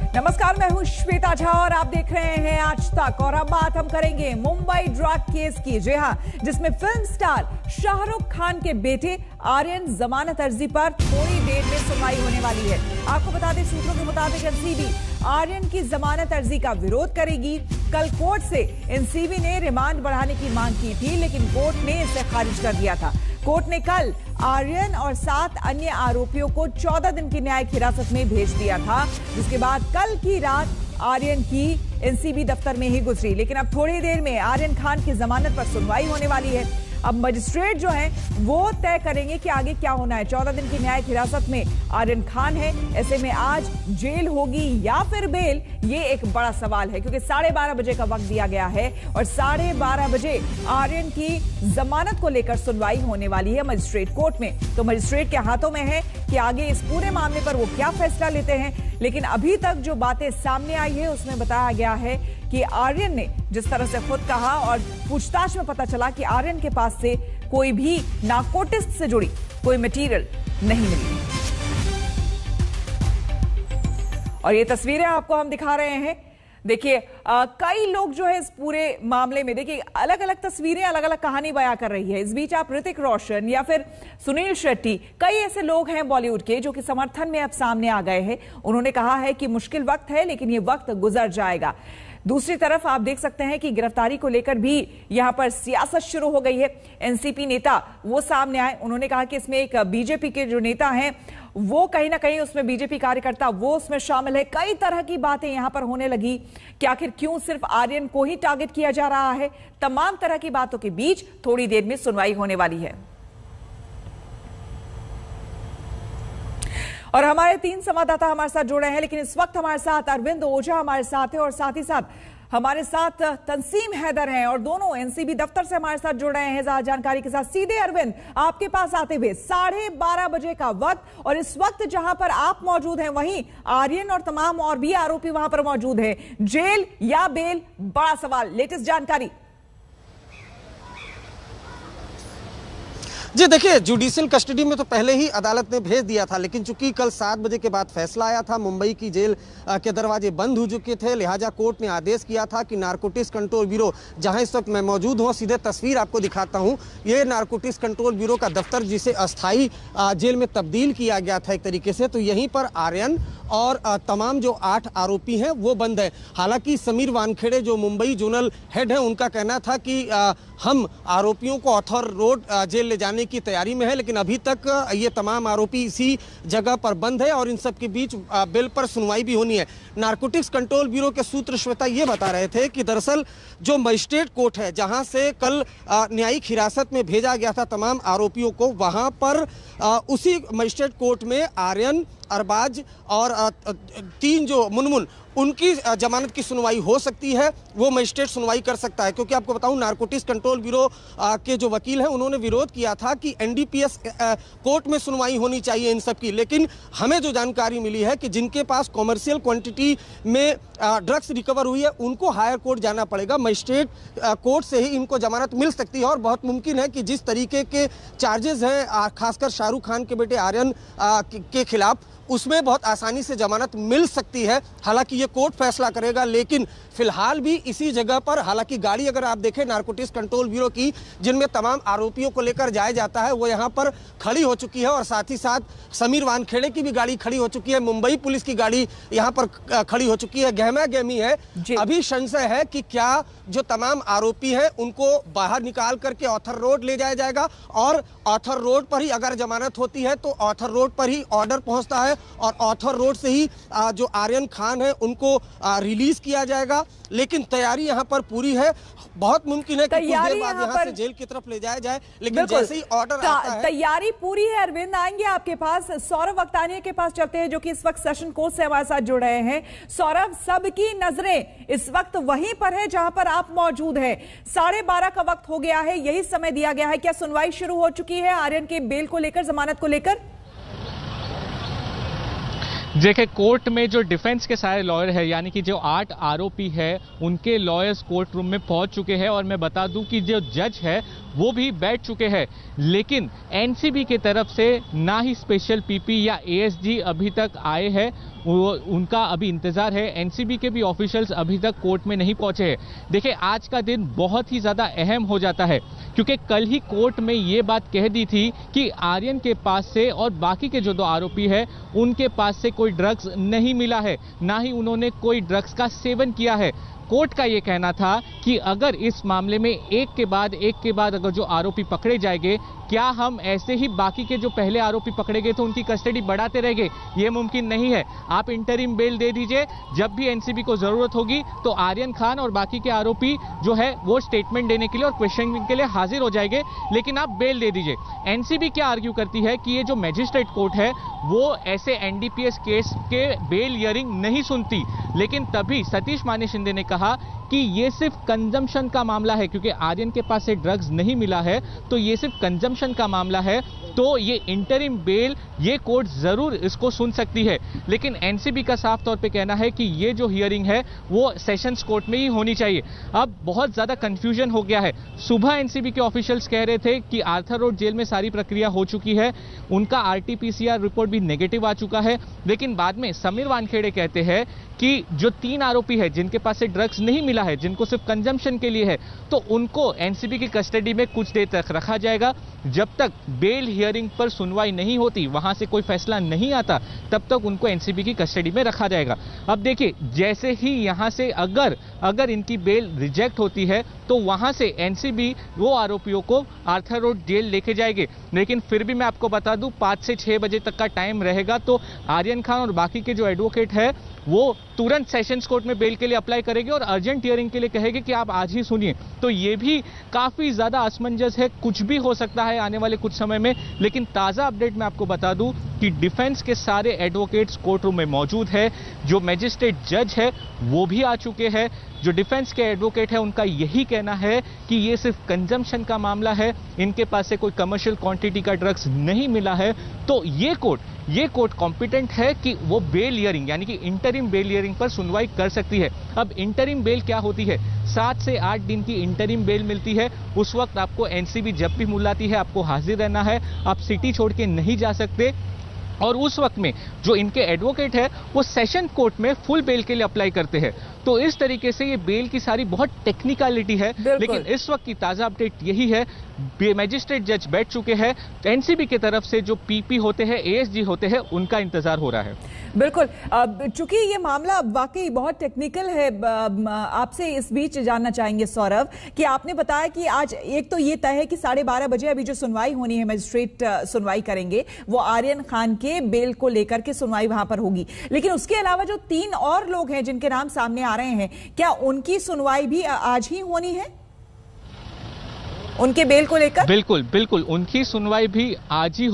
नमस्कार, मैं हूं श्वेता झा और आप देख रहे हैं आज तक। और अब बात हम करेंगे मुंबई ड्रग केस की, जी हां, जिसमें फिल्म स्टार शाहरुख खान के बेटे आर्यन जमानत अर्जी पर थोड़ी देर में सुनवाई होने वाली है। आपको बता दें, सूत्रों के मुताबिक एनसीबी आर्यन की जमानत अर्जी का विरोध करेगी। कल कोर्ट से एनसीबी ने रिमांड बढ़ाने की मांग की थी, लेकिन कोर्ट ने इसे खारिज कर दिया था। कोर्ट ने कल आर्यन और 7 अन्य आरोपियों को 14 दिन की न्यायिक हिरासत में भेज दिया था, जिसके बाद कल की रात आर्यन की एनसीबी दफ्तर में ही गुजरी। लेकिन अब थोड़ी देर में आर्यन खान की जमानत पर सुनवाई होने वाली है। अब मजिस्ट्रेट जो है वो तय करेंगे कि आगे क्या होना है। 14 दिन की न्यायिक हिरासत में आर्यन खान है, ऐसे में आज जेल होगी या फिर बेल, ये एक बड़ा सवाल है, क्योंकि 12:30 बजे का वक्त दिया गया है और 12:30 बजे आर्यन की जमानत को लेकर सुनवाई होने वाली है मजिस्ट्रेट कोर्ट में। तो मजिस्ट्रेट के हाथों में है कि आगे इस पूरे मामले पर वो क्या फैसला लेते हैं। लेकिन अभी तक जो बातें सामने आई है उसमें बताया गया है कि आर्यन ने जिस तरह से खुद कहा, और पूछताछ में पता चला कि आर्यन के पास से कोई भी नारकोटिक्स से जुड़ी कोई मटेरियल नहीं मिली। और ये तस्वीरें आपको हम दिखा रहे हैं। देखिए, कई लोग जो है इस पूरे मामले में, देखिए, अलग अलग तस्वीरें, अलग अलग कहानी बयां कर रही है। इस बीच आप ऋतिक रोशन या फिर सुनील शेट्टी, कई ऐसे लोग हैं बॉलीवुड के जो कि समर्थन में अब सामने आ गए हैं। उन्होंने कहा है कि मुश्किल वक्त है, लेकिन ये वक्त गुजर जाएगा। दूसरी तरफ आप देख सकते हैं कि गिरफ्तारी को लेकर भी यहां पर सियासत शुरू हो गई है। एनसीपी नेता वो सामने आए, उन्होंने कहा कि इसमें एक बीजेपी के जो नेता हैं वो कहीं ना कहीं, उसमें बीजेपी कार्यकर्ता वो उसमें शामिल है। कई तरह की बातें यहां पर होने लगी कि आखिर क्यों सिर्फ आर्यन को ही टारगेट किया जा रहा है। तमाम तरह की बातों के बीच थोड़ी देर में सुनवाई होने वाली है। और हमारे 3 संवाददाता हमारे साथ जुड़े हैं, लेकिन इस वक्त हमारे साथ अरविंद ओझा हमारे साथ है और साथ ही साथ हमारे साथ तंसीम हैदर हैं, और दोनों एनसीबी दफ्तर से हमारे साथ जुड़ रहे हैं ज्यादा जानकारी के साथ। सीधे अरविंद, आपके पास आते हुए 12:30 बजे का वक्त, और इस वक्त जहां पर आप मौजूद हैं वहीं आर्यन और तमाम और भी आरोपी वहां पर मौजूद हैं। जेल या बेल, बड़ा सवाल। लेटेस्ट जानकारी। जी देखिए, जुडिशियल कस्टडी में तो पहले ही अदालत ने भेज दिया था, लेकिन चूंकि कल 7 बजे के बाद फैसला आया था, मुंबई की जेल के दरवाजे बंद हो चुके थे, लिहाजा कोर्ट ने आदेश किया था कि नारकोटिक्स कंट्रोल ब्यूरो, जहां इस वक्त मैं मौजूद हूं, सीधे तस्वीर आपको दिखाता हूं, ये नारकोटिक्स कंट्रोल ब्यूरो का दफ्तर, जिसे अस्थायी जेल में तब्दील किया गया था एक तरीके से, तो यहीं पर आर्यन और तमाम जो 8 आरोपी हैं वो बंद है। हालांकि समीर वानखेड़े जो मुंबई जोनल हेड है, उनका कहना था कि हम आरोपियों को ऑथर रोड जेल ले जाने की तैयारी में है, लेकिन अभी तक ये तमाम आरोपी इसी जगह पर बंद है और इन सब के बीच बेल पर सुनवाई भी होनी है। नारकोटिक्स कंट्रोल ब्यूरो के सूत्र श्वेता ये बता रहे थे कि दरअसल जो मजिस्ट्रेट कोर्ट है, जहां से कल न्यायिक हिरासत में भेजा गया था तमाम आरोपियों को, वहां पर उसी मजिस्ट्रेट कोर्ट में आर्यन, अरबाज और 3 जो मुनमुन, उनकी जमानत की सुनवाई हो सकती है। वो मजिस्ट्रेट सुनवाई कर सकता है, क्योंकि आपको बताऊं, नारकोटिक्स कंट्रोल ब्यूरो के जो वकील हैं उन्होंने विरोध किया था कि एनडीपीएस कोर्ट में सुनवाई होनी चाहिए इन सब की। लेकिन हमें जो जानकारी मिली है कि जिनके पास कॉमर्शियल क्वांटिटी में ड्रग्स रिकवर हुई है, उनको हायर कोर्ट जाना पड़ेगा। मजिस्ट्रेट कोर्ट से ही इनको जमानत मिल सकती है, और बहुत मुमकिन है कि जिस तरीके के चार्जेस हैं खासकर शाहरुख खान के बेटे आर्यन के खिलाफ, उसमें बहुत आसानी से जमानत मिल सकती है। हालांकि ये कोर्ट फैसला करेगा, लेकिन फिलहाल भी इसी जगह पर, हालांकि गाड़ी अगर आप देखें नारकोटिक्स कंट्रोल ब्यूरो की, जिनमें तमाम आरोपियों को लेकर जाया जाता है, वो यहाँ पर खड़ी हो चुकी है, और साथ ही साथ समीर वानखेड़े की भी गाड़ी खड़ी हो चुकी है, मुंबई पुलिस की गाड़ी यहाँ पर खड़ी हो चुकी है। गहमा गहमी है, अभी संशय है कि क्या जो तमाम आरोपी हैं उनको बाहर निकाल करके ऑथर रोड ले जाया जाएगा, और ऑथर रोड पर ही अगर जमानत होती है तो ऑथर रोड पर ही ऑर्डर पहुंचता है, और ऑथर रोड से ही जो आर्यन खान है उनको रिलीज किया जाएगा। लेकिन तैयारी यहाँ पर पूरी है, बहुत मुमकिन है कि कुछ देर बाद यहाँ से जेल की तरफ ले जाया जाए, लेकिन जैसे ही ऑर्डर आता है, तैयारी पूरी है। अरविंद, आएंगे आपके पास। सौरभ वक्तानिया के पास चलते हैं, जो कि इस वक्त सेशन कोर्ट से हमारे साथ जुड़ रहे हैं। सौरभ, सबकी नजरें इस वक्त वहीं पर है जहां पर आप मौजूद हैं। 12:30 का वक्त हो गया है, यही समय दिया गया है। क्या सुनवाई शुरू हो चुकी है आर्यन के बेल को लेकर, जमानत को लेकर? देखिए, कोर्ट में जो डिफेंस के सारे लॉयर है, यानी कि जो 8 आरोपी है, उनके लॉयर्स कोर्ट रूम में पहुंच चुके हैं, और मैं बता दूं कि जो जज है वो भी बैठ चुके हैं। लेकिन एनसीबी की तरफ से ना ही स्पेशल पीपी या एएसजी अभी तक आए हैं, उनका अभी इंतजार है। एनसीबी के भी ऑफिशियल्स अभी तक कोर्ट में नहीं पहुंचे हैं। देखिए, आज का दिन बहुत ही ज्यादा अहम हो जाता है क्योंकि कल ही कोर्ट में ये बात कह दी थी कि आर्यन के पास से और बाकी के जो 2 आरोपी है उनके पास से कोई ड्रग्स नहीं मिला है, ना ही उन्होंने कोई ड्रग्स का सेवन किया है। कोर्ट का यह कहना था कि अगर इस मामले में एक के बाद अगर जो आरोपी पकड़े जाएंगे, क्या हम ऐसे ही बाकी के जो पहले आरोपी पकड़े गए थे उनकी कस्टडी बढ़ाते रहेंगे? ये मुमकिन नहीं है। आप इंटरिम बेल दे दीजिए, जब भी एनसीबी को जरूरत होगी तो आर्यन खान और बाकी के आरोपी जो है वो स्टेटमेंट देने के लिए और क्वेश्चनिंग के लिए हाजिर हो जाएंगे, लेकिन आप बेल दे दीजिए। एनसीबी क्या आर्ग्यू करती है कि ये जो मजिस्ट्रेट कोर्ट है वो ऐसे एनडीपीएस केस के बेल हियरिंग नहीं सुनती, लेकिन तभी सतीश माने शिंदे ने कहा कि ये सिर्फ कंजम्पशन का मामला है, क्योंकि आर्यन के पास से ड्रग्स नहीं मिला है तो ये सिर्फ कंजम्पशन का मामला है, तो ये इंटरिम बेल ये कोर्ट जरूर इसको सुन सकती है। लेकिन एनसीबी का साफ तौर पे कहना है कि ये जो हियरिंग है वो सेशंस कोर्ट में ही होनी चाहिए। अब बहुत ज्यादा कंफ्यूजन हो गया है। सुबह एनसीबी के ऑफिशियल्स कह रहे थे कि आर्थर रोड जेल में सारी प्रक्रिया हो चुकी है, उनका आरटीपीसीआर रिपोर्ट भी नेगेटिव आ चुका है, लेकिन बाद में समीर वानखेड़े कहते हैं कि जो 3 आरोपी है जिनके पास से ड्रग्स नहीं मिला है, जिनको सिर्फ कंजम्पशन के लिए है, तो उनको एनसीबी की कस्टडी में कुछ देर तक रखा जाएगा। जब तक बेल हियरिंग पर सुनवाई नहीं होती, वहां से कोई फैसला नहीं आता, तब तक उनको एनसीबी की कस्टडी में रखा जाएगा। अब देखिए, जैसे ही यहां से अगर इनकी बेल रिजेक्ट होती है तो वहां से एनसीबी वो आरोपियों को आर्थर रोड जेल लेके जाएंगे। लेकिन फिर भी मैं आपको बता दूं, 5 से 6 बजे तक का टाइम रहेगा, तो आर्यन खान और बाकी के जो एडवोकेट है वो तुरंत सेशंस कोर्ट में बेल के लिए अप्लाई करेंगे और अर्जेंट हियरिंग के लिए कहेंगे कि आप आज ही सुनिए। तो ये भी काफी ज्यादा असमंजस है, कुछ भी हो सकता है आने वाले कुछ समय में। लेकिन ताजा अपडेट मैं आपको बता दूं कि डिफेंस के सारे एडवोकेट्स कोर्ट रूम में मौजूद है, जो मैजिस्ट्रेट जज है वो भी आ चुके हैं। जो डिफेंस के एडवोकेट है उनका यही कहना है कि ये सिर्फ कंजम्पशन का मामला है, इनके पास से कोई कमर्शियल क्वांटिटी का ड्रग्स नहीं मिला है, तो ये कोर्ट कॉम्पिटेंट है कि वो बेल हियरिंग यानी कि इंटरिम बेल हियरिंग पर सुनवाई कर सकती है। अब इंटरिम बेल क्या होती है? 7 से 8 दिन की इंटरिम बेल मिलती है। उस वक्त आपको एनसीबी जब भी बुलाती है आपको हाजिर रहना है, आप सिटी छोड़ के नहीं जा सकते। और उस वक्त में जो इनके एडवोकेट है वो सेशन कोर्ट में फुल बेल के लिए अप्लाई करते हैं। तो इस तरीके से ये बेल की सारी बहुत टेक्निकलिटी है, लेकिन इस वक्त की ताजा अपडेट यही है, मैजिस्ट्रेट जज बैठ चुके हैं। एनसीबी की तरफ से जो पीपी होते हैं, एएसजी होते हैं, उनका इंतजार हो रहा है। बिल्कुल, चूंकि ये मामला वाकई बहुत टेक्निकल है, आपसे इस बीच जानना चाहेंगे सौरभ कि आपने बताया कि आज एक तो ये तय है कि 12:30 बजे अभी जो सुनवाई होनी है, मजिस्ट्रेट सुनवाई करेंगे, वो आर्यन खान के बेल को लेकर के सुनवाई वहां पर होगी। लेकिन उसके अलावा जो 3 और लोग हैं जिनके नाम सामने आ रहे हैं, क्या उनकी सुनवाई भी आज ही होनी है उनके बेल को लेकर? बिल्कुल उनकी सुनवाई भी आज ही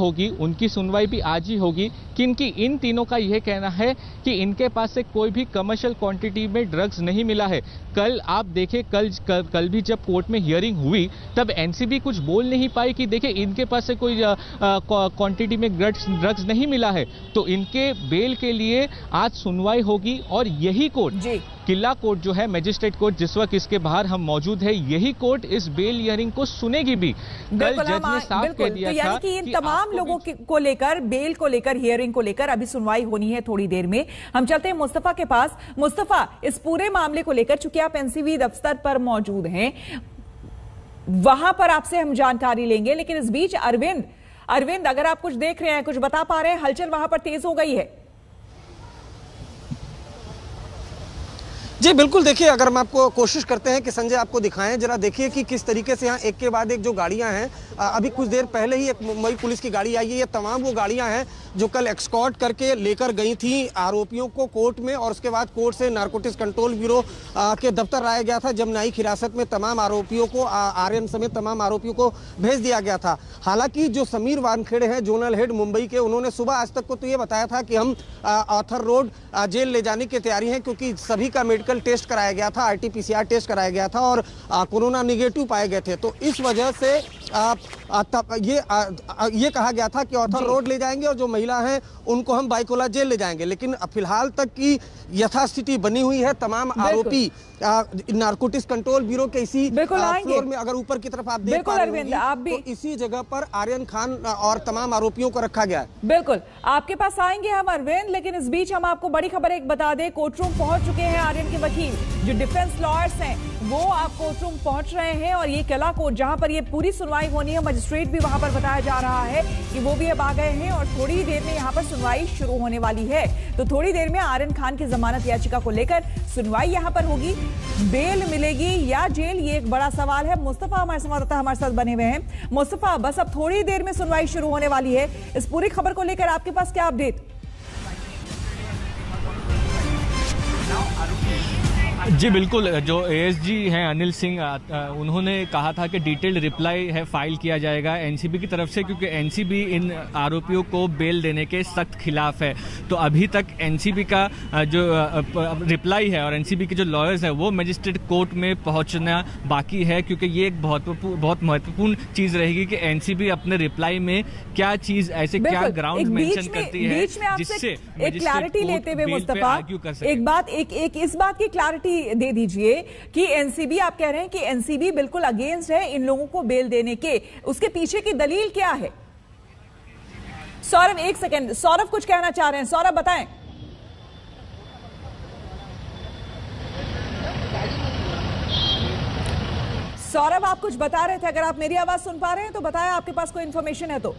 होगी, क्योंकि इन तीनों का यह कहना है कि इनके पास से कोई भी कमर्शियल क्वांटिटी में ड्रग्स नहीं मिला है। कल आप देखें, कल भी जब कोर्ट में हियरिंग हुई तब एनसीबी कुछ बोल नहीं पाई कि देखिए इनके पास से कोई क्वांटिटी में ड्रग्स नहीं मिला है। तो इनके बेल के लिए आज सुनवाई होगी और यही कोर्ट, किला कोर्ट जो है, मैजिस्ट्रेट कोर्ट जिस वक्त इसके बाहर हम मौजूद है, यही कोर्ट इस बेल हियरिंग को सुनेगी भी। कल जज ने साफ कह दिया था यानी कि इन तमाम लोगों को लेकर, बेल को लेकर, हियरिंग को लेकर अभी सुनवाई होनी है थोड़ी देर में। हम चलते हैं मुस्तफा के पास। मुस्तफा, इस पूरे मामले को लेकर चूंकि आप एनसीबी दफ्तर पर मौजूद हैं, वहां पर आपसे हम जानकारी लेंगे, लेकिन इस बीच अरविंद, अगर आप कुछ देख रहे हैं, कुछ बता पा रहे हैं, हलचल वहां पर तेज हो गई है? जी बिल्कुल, देखिए अगर हम आपको कोशिश करते हैं कि संजय आपको दिखाएं, जरा देखिए कि किस तरीके से यहाँ एक के बाद एक जो गाड़ियां हैं, अभी कुछ देर पहले ही एक मुंबई पुलिस की गाड़ी आई है। ये तमाम वो गाड़ियां हैं जो कल एक्सकॉर्ट करके लेकर गई थी आरोपियों को कोर्ट में, और उसके बाद कोर्ट से नारकोटिक्स कंट्रोल ब्यूरो के दफ्तर लाया गया था, जब न्यायिक हिरासत में तमाम आरोपियों को, आर्यन समेत तमाम आरोपियों को भेज दिया गया था। हालांकि जो समीर वानखेड़े हैं, जोनल हेड मुंबई के, उन्होंने सुबह आज तक को तो ये बताया था कि हम आर्थर रोड जेल ले जाने की तैयारी है, क्योंकि सभी का मेडिकल टेस्ट कराया गया था, आरटीपीसीआर टेस्ट कराया गया था और कोरोना निगेटिव पाए गए थे। तो इस वजह से ये कहा गया था कि ऑर्थर रोड ले जाएंगे और जो महिला हैं उनको हम बाइकोला जेल ले जाएंगे, लेकिन फिलहाल तक की यथास्थिति बनी हुई है। तमाम आरोपी नारकोटिक्स कंट्रोल ब्यूरो के इसी फ्लोर में, अगर ऊपर की तरफ आप देख पा रहे होंगे, आप भी तो इसी जगह पर आर्यन खान और तमाम आरोपियों को रखा गया है। बिल्कुल आपके पास आएंगे हम अरविंद, लेकिन इस बीच हम आपको बड़ी खबर एक बता दें। कोर्टरूम पहुंच चुके हैं आर्यन के वकील, जो डिफेंस लॉयर्स हैं वो आप कोर्टरूम पहुंच रहे हैं, और ये किला कोर्ट जहां पर ये पूरी सुनवाई होनी है, मजिस्ट्रेट भी वहां पर बताया जा रहा है कि वो भी अब आ गए हैं और थोड़ी देर में यहां पर सुनवाई शुरू होने वाली है। तो थोड़ी देर में आर्यन खान की जमानत याचिका को लेकर सुनवाई यहां पर होगी। बेल मिलेगी या जेल, ये एक बड़ा सवाल है। मुस्तफा हमारे संवाददाता हमारे साथ बने हुए हैं। मुस्तफा, बस अब थोड़ी देर में सुनवाई शुरू होने वाली है, इस पूरी खबर को लेकर आपके पास क्या अपडेट? जी बिल्कुल, जो एएसजी हैं अनिल सिंह, उन्होंने कहा था कि डिटेल्ड रिप्लाई है फाइल किया जाएगा एनसीबी की तरफ से, क्योंकि एनसीबी इन आरोपियों को बेल देने के सख्त खिलाफ है। तो अभी तक एनसीबी का जो रिप्लाई है और एनसीबी के जो लॉयर्स हैं वो मजिस्ट्रेट कोर्ट में पहुंचना बाकी है, क्योंकि ये एक बहुत महत्वपूर्ण चीज़ रहेगी कि एनसीबी अपने रिप्लाई में क्या चीज़ ऐसे क्या ग्राउंड मेंशन करती है जिससे एक क्लैरिटी लेते हुए मुस्तफा एक इस बात की क्लैरिटी दे दीजिए कि एनसीबी, आप कह रहे हैं कि एनसीबी बिल्कुल अगेंस्ट है इन लोगों को बेल देने के, उसके पीछे की दलील क्या है? सौरभ एक सेकंड, सौरभ कुछ कहना चाह रहे हैं, सौरभ बताएं। सौरभ आप कुछ बता रहे थे, अगर आप मेरी आवाज सुन पा रहे हैं तो बताएं, आपके पास कोई इंफॉर्मेशन है तो।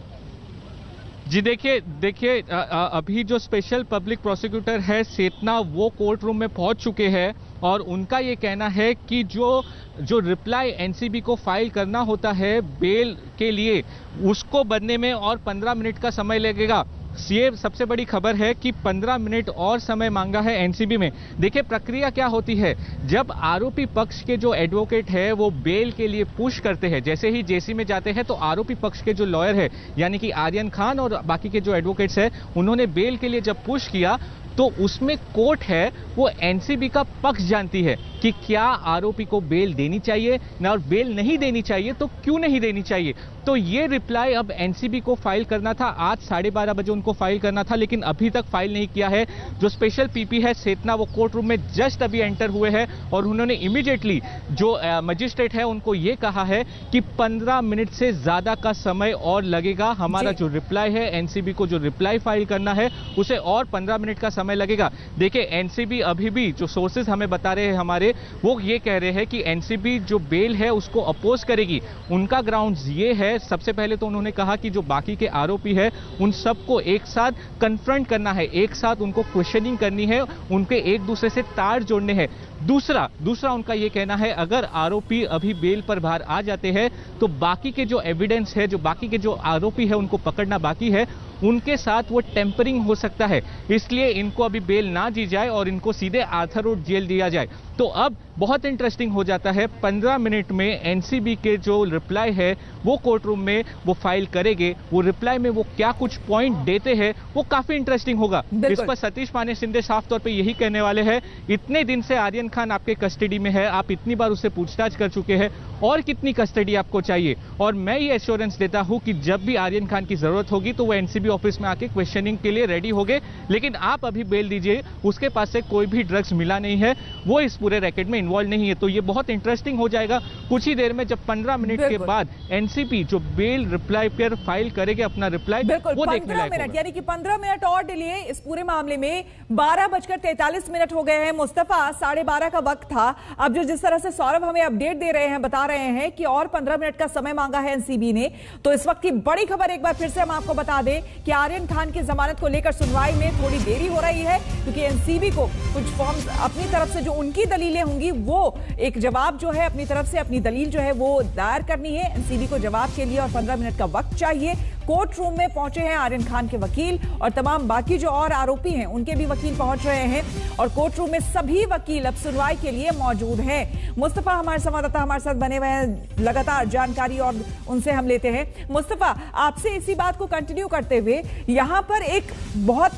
जी देखिए अभी जो स्पेशल पब्लिक प्रोसिक्यूटर है सेतना, वो कोर्ट रूम में पहुंच चुके हैं और उनका ये कहना है कि जो रिप्लाई एनसीबी को फाइल करना होता है बेल के लिए, उसको बनने में और 15 मिनट का समय लगेगा। ये सबसे बड़ी खबर है कि 15 मिनट और समय मांगा है एनसीबी में। देखिए प्रक्रिया क्या होती है, जब आरोपी पक्ष के जो एडवोकेट है वो बेल के लिए पुश करते हैं, जैसे ही जेसी में जाते हैं तो आरोपी पक्ष के जो लॉयर है यानी कि आर्यन खान और बाकी के जो एडवोकेट्स हैं, उन्होंने बेल के लिए जब पुश किया तो उसमें कोर्ट है वो एनसीबी का पक्ष जानती है कि क्या आरोपी को बेल देनी चाहिए ना, और बेल नहीं देनी चाहिए तो क्यों नहीं देनी चाहिए। तो ये रिप्लाई अब एनसीबी को फाइल करना था, आज 12:30 बजे उनको फाइल करना था, लेकिन अभी तक फाइल नहीं किया है। जो स्पेशल पीपी है सेतना, वो कोर्ट रूम में जस्ट अभी एंटर हुए हैं और उन्होंने इमीडिएटली जो मजिस्ट्रेट है उनको ये कहा है कि 15 मिनट से ज्यादा का समय और लगेगा। हमारा जो रिप्लाई है, एनसीबी को जो रिप्लाई फाइल करना है उसे और 15 मिनट का समय लगेगा। देखिए एनसीबी अभी भी जो सोर्सेज हमें बता रहे हैं हमारे, वो ये कह रहे हैं कि एनसीबी जो बेल है उसको अपोज करेगी। उनका ग्राउंड्स ये है, सबसे पहले तो उन्होंने कहा कि जो बाकी के आरोपी है उन सबको एक साथ कन्फ्रंट करना है, एक साथ उनको क्वेश्चनिंग करनी है, उनके एक दूसरे से तार जोड़ने हैं। दूसरा उनका ये कहना है अगर आरोपी अभी बेल पर बाहर आ जाते हैं तो बाकी के जो एविडेंस है, जो बाकी के जो आरोपी है उनको पकड़ना बाकी है, उनके साथ वो टेम्परिंग हो सकता है, इसलिए इनको अभी बेल ना दी जाए और इनको सीधे आर्थर रोड जेल दिया जाए। तो अब बहुत इंटरेस्टिंग हो जाता है, 15 मिनट में एनसीबी के जो रिप्लाई है वो कोर्ट रूम में वो फाइल करेंगे। वो रिप्लाई में वो क्या कुछ पॉइंट देते हैं वो काफी इंटरेस्टिंग होगा। इस पर सतीश माने शिंदे साफ तौर पे यही कहने वाले हैं, इतने दिन से आर्यन खान आपके कस्टडी में है, आप इतनी बार उससे पूछताछ कर चुके हैं, और कितनी कस्टडी आपको चाहिए? और मैं ये एश्योरेंस देता हूं कि जब भी आर्यन खान की जरूरत होगी तो वो एनसीबी ऑफिस में आके क्वेश्चनिंग के लिए रेडी होंगे, लेकिन आप अभी बेल दीजिए, उसके पास से कोई भी ड्रग्स मिला नहीं है, वो इस पूरे रैकेट में इन्वॉल्व नहीं है। तो ये बहुत इंटरेस्टिंग हो जाएगा कुछ ही देर में, जब 15 मिनट के बाद एनसीपी जो बेल रिप्लाई पर फाइल करेंगे अपना रिप्लाई, वो देखने लायक होगा। यानी कि 15 मिनट और डिले इस पूरे मामले में। 12:43 हो गए हैं मुस्तफा, 12:30 का वक्त था। अब जो जिस तरह से सौरभ हमें अपडेट दे रहे हैं, बता रहे हैं कि और 15 मिनट का समय मांगा है एनसीबी ने, तो इस वक्त की बड़ी खबर एक बार फिर से हम आपको बता दें कि आर्यन खान की जमानत को लेकर सुनवाई में थोड़ी देरी हो रही है, क्योंकि एनसीबी को कुछ फॉर्म्स अपनी तरफ से जो उनकी दलीलें होंगी वो एक जवाब जो है अपनी तरफ से अपनी दलील जो है वो दायर करनी है एनसीबी को जवाब के लिए, और 15 मिनट का वक्त चाहिए। कोर्ट रूम में पहुंचे हैं आर्यन खान के वकील और तमाम बाकी जो और आरोपी हैं उनके भी वकील पहुंच रहे हैं और कोर्ट रूम में सभी वकील अब सुनवाई के लिए मौजूद हैं। मुस्तफा हमारे संवाददाता हमारे साथ बने हुए हैं, लगातार जानकारी और उनसे हम लेते हैं। मुस्तफा, आपसे इसी बात को कंटिन्यू करते हुए यहां पर एक बहुत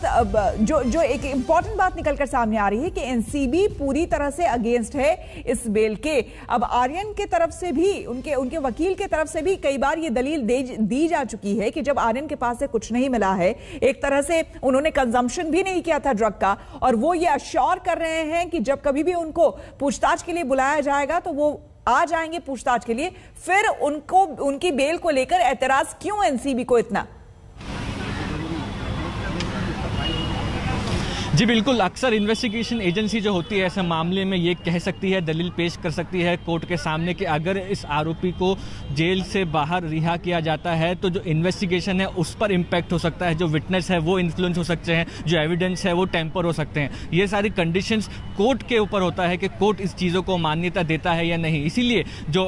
जो एक इंपॉर्टेंट बात निकलकर सामने आ रही है कि एनसीबी पूरी तरह से अगेंस्ट है इस बेल के। अब आर्यन के तरफ से भी उनके वकील के तरफ से भी कई बार ये दलील दी जा चुकी है कि जब आर्यन के पास से कुछ नहीं मिला है, एक तरह से उन्होंने कंजम्पशन भी नहीं किया था ड्रग का, और वो ये अश्योर कर रहे हैं कि जब कभी भी उनको पूछताछ के लिए बुलाया जाएगा तो वो आ जाएंगे पूछताछ के लिए। फिर उनको उनकी बेल को लेकर एतराज क्यों एनसीबी को इतना? जी बिल्कुल, अक्सर इन्वेस्टिगेशन एजेंसी जो होती है ऐसे मामले में ये कह सकती है, दलील पेश कर सकती है कोर्ट के सामने कि अगर इस आरोपी को जेल से बाहर रिहा किया जाता है तो जो इन्वेस्टिगेशन है उस पर इम्पैक्ट हो सकता है, जो विटनेस है वो इन्फ्लुएंस हो सकते हैं, जो एविडेंस है वो टेम्पर हो सकते हैं। ये सारी कंडीशंस कोर्ट के ऊपर होता है कि कोर्ट इस चीज़ों को मान्यता देता है या नहीं। इसीलिए जो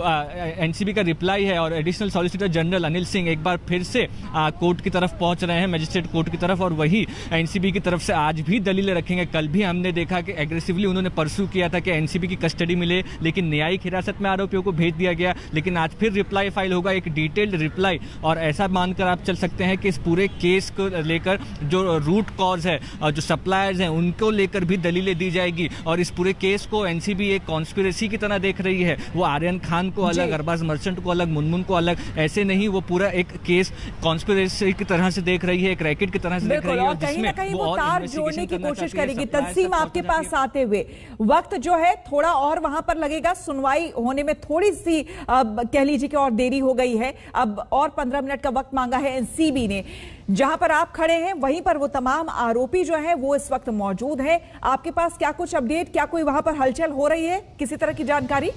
एनसीबी का रिप्लाई है और additional solicitor general Anil Singh एक बार फिर से कोर्ट की तरफ पहुंच रहे हैं, मजिस्ट्रेट कोर्ट की तरफ, और वही एनसीबी की तरफ से आज भी दलीलें रखेंगे। कल भी हमने देखा कि एग्रेसिवली उन्होंने परस्यू किया था कि एनसीबी की कस्टडी मिले, लेकिन न्यायिक हिरासत में आरोपियों को भेज दिया गया। लेकिन आज फिर रिप्लाई फाइल होगा, एक डिटेल्ड रिप्लाई, और ऐसा मानकर आप चल सकते हैं कि इस पूरे केस को लेकर जो रूट कॉज है और जो सप्लायर्स हैं उनको लेकर भी दलीलें दी जाएगी। और इस पूरे केस को एनसीबी एक कॉन्स्पिरेसी की तरह देख रही है। वो आर्यन खान को अलग, अरबाज मर्चेंट को अलग, मुनमुन को अलग, ऐसे नहीं, वो पूरा एक केस कॉन्स्पिरेसी की तरह से देख रही है, एक रैकेट की तरह से देख रही है, जिसमें वो तार जोड़ने की कोशिश करेगी। तस्सीम, आपके पास आते हुए वक्त जो है थोड़ा और वहां पर लगेगा, सुनवाई होने में थोड़ी सी कह लीजिए कि और देरी हो गई है। अब और 15 मिनट का वक्त मांगा है एनसीबी ने। जहां पर आप खड़े हैं वहीं पर वो तमाम आरोपी जो हैं वो इस वक्त मौजूद हैं। आपके पास क्या कुछ अपडेट, क्या कोई वहां पर हलचल हो रही है, किसी तरह की जानकारी?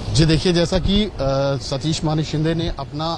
जी देखिए, जैसा कि सतीश मानी शिंदे ने अपना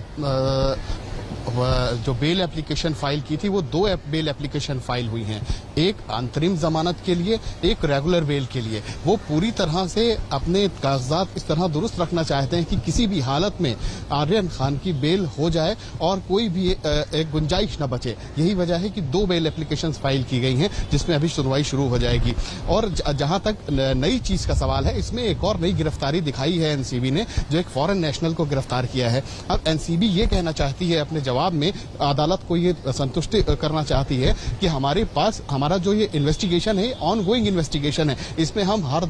जो बेल एप्लीकेशन फाइल की थी, वो 2 बेल एप्लीकेशन फाइल हुई हैं, एक अंतरिम जमानत के लिए, एक रेगुलर बेल के लिए। वो पूरी तरह से अपने कागजात इस तरह दुरुस्त रखना चाहते हैं कि किसी भी हालत में आर्यन खान की बेल हो जाए और कोई भी एक गुंजाइश न बचे। यही वजह है कि 2 बेल एप्लीकेशन फाइल की गई हैं, जिसमें अभी सुनवाई शुरू हो जाएगी। और जहां तक नई चीज का सवाल है, इसमें एक और नई गिरफ्तारी दिखाई है एनसीबी ने, जो एक फॉरेन नेशनल को गिरफ्तार किया है। अब एनसीबी ये कहना चाहती है अपने जवाब में, अदालत को ये संतुष्टि करना चाहती है कि हमारे पास हमारा जो ये इन्वेस्टिगेशन है, ऑनगोइंग इन्वेस्टिगेशन है, इसमें हम हर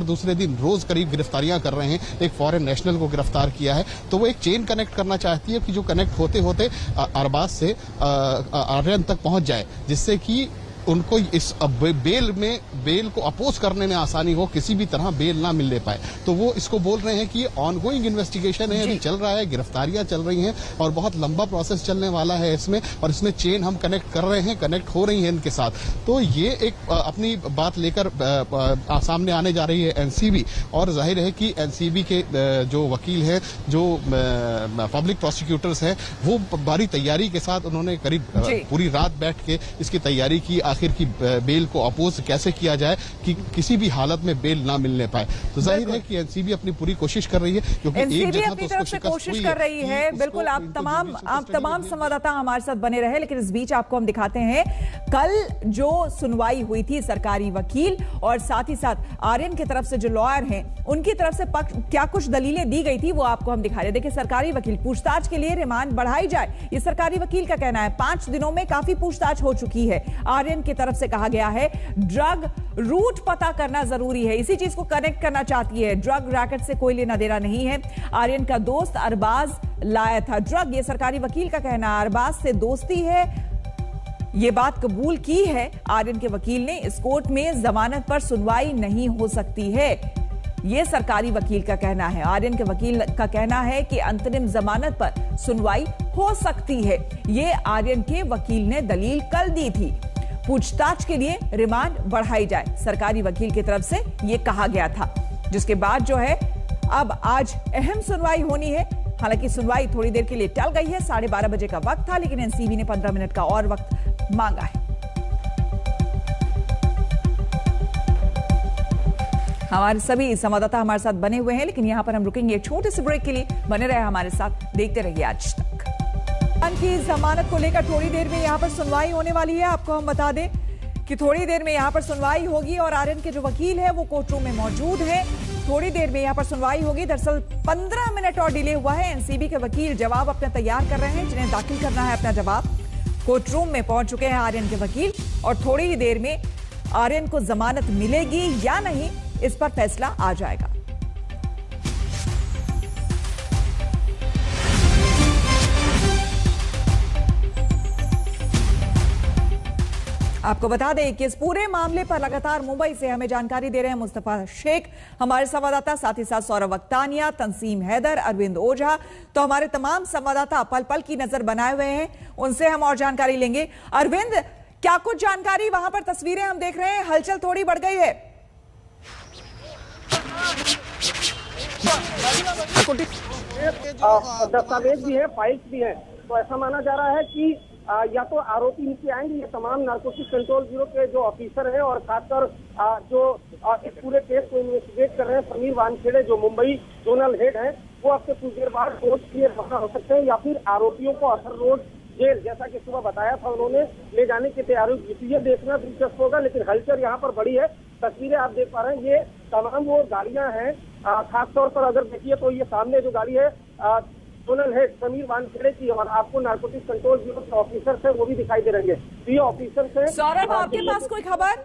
दूसरे दिन रोज करीब गिरफ्तारियां कर रहे हैं। एक फॉरेन नेशनल को गिरफ्तार किया है, तो वो एक चेन कनेक्ट करना चाहती है कि जो कनेक्ट होते होते अरबाज से आर्यन तक पहुंच जाए, जिससे कि उनको इस बेल को अपोज करने में आसानी हो, किसी भी तरह बेल ना मिलने पाए। तो वो इसको बोल रहे हैं कि ऑनगोइंग इन्वेस्टिगेशन है, अभी चल रहा है, गिरफ्तारियां चल रही हैं और बहुत लंबा प्रोसेस चलने वाला है इसमें, और इसमें चेन हम कनेक्ट कर रहे हैं, कनेक्ट हो रही है इनके साथ। तो ये एक अपनी बात लेकर सामने आने जा रही है एनसीबी, और जाहिर है कि एनसीबी के जो वकील हैं, जो पब्लिक प्रोसिक्यूटर्स हैं, वो भारी तैयारी के साथ उन्होंने करीब पूरी रात बैठ के इसकी तैयारी की, आखिर की बेल को अपोज कैसे किया जाए कि किसी भी हालत में बेल ना मिलने पाए। तो जाहिर है कि एनसीबी अपनी पूरी कोशिश कर रही है, क्योंकि एक जगह तो उसको शिकस्त हुई कर रही है। बिल्कुल, आप तमाम संवाददाता हमारे साथ बने रहे, लेकिन इस बीच आपको हम दिखाते हैं कल जो सुनवाई हुई थी सरकारी वकील और साथ ही साथ आर्यन की तरफ से जो लॉयर हैं उनकी तरफ से क्या कुछ दलीलें दी गई थी वो आपको हम दिखा रहे हैं। देखिए, सरकारी वकील, पूछताछ के लिए रिमांड बढ़ाई जाए, ये सरकारी वकील का कहना है। 5 दिनों में काफी पूछताछ हो चुकी है। आर्यन की तरफ से कहा गया है ड्रग रूट पता करना जरूरी है, इसी चीज को कनेक्ट करना चाहती है। ड्रग रैकेट से कोई लेना देना नहीं है। आर्यन का दोस्त अरबाज लाया था ड्रग, ये सरकारी वकील का कहना। अरबाज से दोस्ती है, ये बात कबूल की है आर्यन के वकील ने। इस कोर्ट में जमानत पर सुनवाई नहीं हो सकती है, यह सरकारी वकील का कहना है। आर्यन के वकील का कहना है कि अंतरिम जमानत पर सुनवाई हो सकती है। यह आर्यन के वकील ने दलील कल दी थी। पूछताछ के लिए रिमांड बढ़ाई जाए, सरकारी वकील की तरफ से यह कहा गया था, जिसके बाद जो है अब आज अहम सुनवाई होनी है। हालांकि सुनवाई थोड़ी देर के लिए टल गई है, 12:30 बजे का वक्त था, लेकिन एनसीबी ने 15 मिनट का और वक्त मांगा है। हमारे सभी संवाददाता हमारे साथ बने हुए हैं, लेकिन यहां पर हम रुकेंगे एक छोटे से ब्रेक के लिए। बने रहे हमारे साथ, देखते रहिए आज तक। की जमानत को लेकर थोड़ी देर में यहां पर सुनवाई होने वाली है। आपको हम बता दें कि थोड़ी देर में यहां पर सुनवाई होगी और आर्यन के जो वकील है वो कोर्ट रूम में मौजूद है। थोड़ी देर में यहां पर सुनवाई होगी। दरअसल 15 मिनट और डिले हुआ है। एनसीबी के वकील जवाब अपना तैयार कर रहे हैं, जिन्हें दाखिल करना है अपना जवाब। कोर्ट रूम में पहुंच चुके हैं आर्यन के वकील और थोड़ी ही देर में आर्यन को जमानत मिलेगी या नहीं, इस पर फैसला आ जाएगा। आपको बता दें कि इस पूरे मामले पर लगातार मुंबई से हमें जानकारी दे रहे हैं मुस्तफा शेख, हमारे संवाददाता, साथ ही साथ सौरभ वक्तानिया, तंसीम हैदर, अरविंद ओझा। तो हमारे तमाम संवाददाता पल पल की नजर बनाए हुए हैं, उनसे हम और जानकारी लेंगे। अरविंद, क्या कुछ जानकारी? वहां पर तस्वीरें हम देख रहे हैं, हलचल थोड़ी बढ़ गई है। दस्तावेज भी है, फाइल्स भी है, तो ऐसा माना जा रहा है कि या तो आरोपी नीचे आएंगे, ये तमाम नारकोटिक्स कंट्रोल ब्यूरो के जो ऑफिसर हैं और खासकर जो इस पूरे केस को इन्वेस्टिगेट कर रहे हैं समीर वानखेड़े, जो मुंबई जोनल हेड है, वो अब से कुछ देर बाद कोर्ट के रवाना हो सकते हैं या फिर आरोपियों को अथर रोड जेल, जैसा कि सुबह बताया था उन्होंने, ले जाने की तैयारी की थी। ये देखना दिलचस्प होगा, लेकिन हलचल यहाँ पर बड़ी है। तस्वीरें आप देख पा रहे हैं, ये तमाम वो गाड़ियां हैं। खासतौर पर अगर देखिए तो ये सामने जो गाड़ी है जोनल हेड समीर वानखेड़े की, और आपको नारकोटिक्स कंट्रोल ब्यूरो के ऑफिसर है वो भी दिखाई दे रहेंगे। तो ये ऑफिसर है। सौरभ, आपके पास कोई खबर?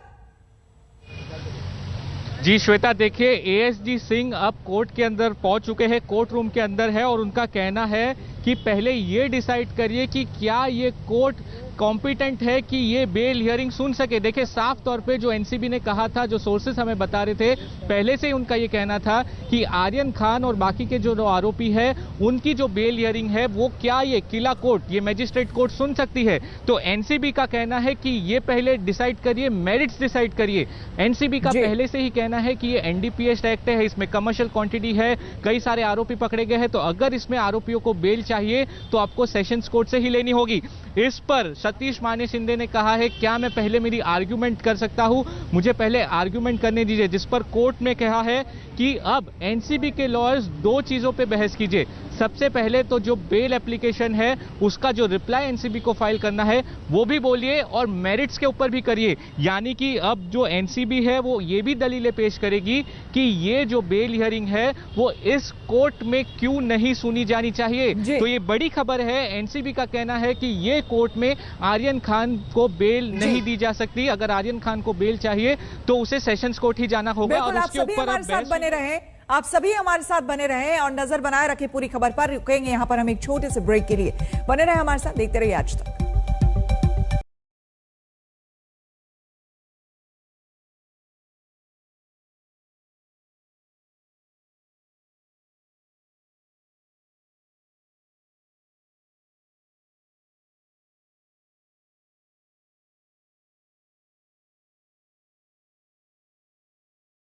जी श्वेता, देखिए एएसजी सिंह अब कोर्ट के अंदर पहुंच चुके हैं, कोर्ट रूम के अंदर है और उनका कहना है कि पहले ये डिसाइड करिए कि क्या ये कोर्ट कॉम्पिटेंट है कि ये बेल हियरिंग सुन सके। देखिए साफ तौर पे जो एनसीबी ने कहा था, जो सोर्सेस हमें बता रहे थे, पहले से ही उनका ये कहना था कि आर्यन खान और बाकी के जो आरोपी है उनकी जो बेल हियरिंग है वो क्या ये किला कोर्ट, ये मैजिस्ट्रेट कोर्ट सुन सकती है। तो एनसीबी का कहना है कि ये पहले डिसाइड करिए, मेरिट्स डिसाइड करिए। एनसीबी का पहले से ही कहना है कि ये एनडीपीएस एक्ट है, इसमें कमर्शियल क्वांटिटी है, कई सारे आरोपी पकड़े गए हैं, तो अगर इसमें आरोपियों को बेल चाहिए तो आपको सेशंस कोर्ट से ही लेनी होगी। इस पर सतीश माने शिंदे ने कहा है, क्या मैं पहले मेरी आर्ग्यूमेंट कर सकता हूं, मुझे पहले आर्ग्यूमेंट करने दीजिए। जिस पर कोर्ट ने कहा है कि अब एनसीबी के लॉयर्स दो चीजों पे बहस कीजिए। सबसे पहले तो जो बेल एप्लीकेशन है उसका जो रिप्लाई एनसीबी को फाइल करना है वो भी बोलिए और मेरिट्स के ऊपर भी करिए। यानी कि अब जो एनसीबी है वो ये भी दलीलें पेश करेगी कि ये जो बेल हियरिंग है वो इस कोर्ट में क्यों नहीं सुनी जानी चाहिए। तो ये बड़ी खबर है। एनसीबी का कहना है कि ये कोर्ट में आर्यन खान को बेल नहीं दी जा सकती। अगर आर्यन खान को बेल चाहिए तो उसे सेशंस कोर्ट ही जाना होगा और उसके ऊपर बने रहे, आप सभी हमारे साथ बने रहें और नजर बनाए रखें पूरी खबर पर। रुकेंगे यहां पर हम एक छोटे से ब्रेक के लिए। बने रहे हमारे साथ, देखते रहिए आज तक।